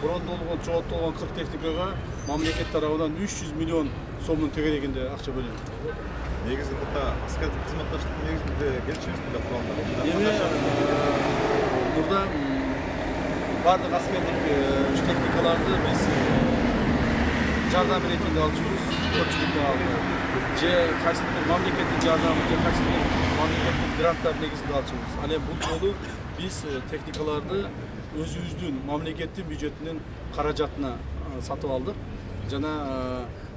брондолгон, чогултулган 40 техникага мамлекет тарабынан 300 миллион сомдун тегерегинде акча бөлүнүп. Негизи мында аскердик кызматташтыктын негизинде келишимиз менен куралдар. Эми мурда бардык аскердик техникаларды биз жардам ретинде алчубуз, көпчүлүккө алып. Же кайсыдыр мамлекеттик жардам, же кайсыдыр мамлекеттик гранттар негизинде алчубуз. Ал эми бул жолу биз техникаларды өзүбүздүн мамлекеттин бюджетинин каражатына сатып алдык. Жана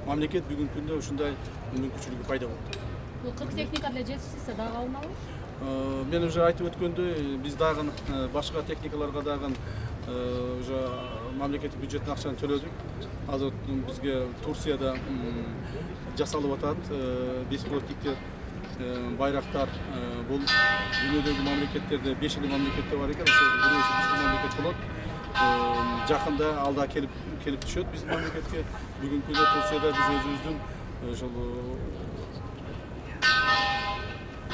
мамлекет бүгүнкү күндө ушундай мүмкүнчүлүгү пайда болду. Бул 40 техника эле жетишсе дагы алмабы? Мен уже айтып өткөндөй, биз дагы башка техникаларга дагы уже мамлекеттик бюджеттин акчаны төлөдүк. Азыр бизге Турцияда жасалып атат беспилотниктер, байрактар. Бул дүйнөдөгү мамлекеттерде 5 мамлекетте бар экен, ошол бирөөсү биздин мамлекет болот. Жакында алда келип түшөт биздин мамлекетке. Бүгүнкү күндө Турцияда биз өзүбүздүн ошол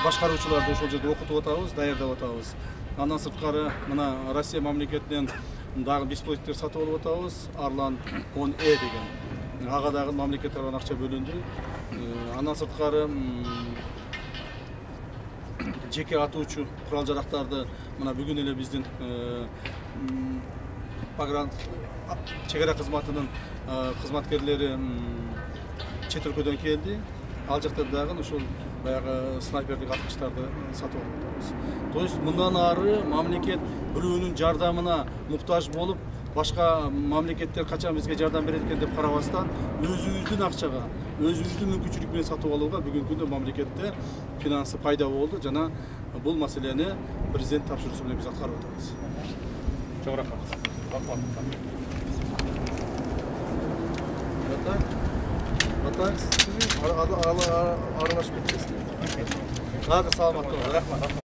башкаруучуларды ошол жерде окутуп атабыз, даярдап атабыз. Андан сырткары мына Россия мамлекетинен дагы беспилотниктер сатып алып атабыз. Арлан 10E деген. Ага дагы мамлекет тарабынан акча бөлүндү. Андан сырткары жеке атуучу курал жарактарды мына бүгүн эле биздин чегара кызматынын кызматкерлери чет өлкөдөн келди. Ал жакта дагы ошол баягы снайпердик аткычтарды сатып алып атабыз. То есть мындан ары мамлекет бирөөнүн жардамына муктаж болуп, башка мамлекеттер качан бизге жардам берет экен деп карабастан, өзүбүздүн акчага, өзүбүздүн мүмкүнчүлүк менен сатып алууга бүгүнкү күндө мамлекетте финансы пайда болду. Жана бул маселени президент тапшыруусу менен биз аткарып атабыз. Чоң рахмат. Аралашып кетесиз. Дагы саламаттуу. Рахмат.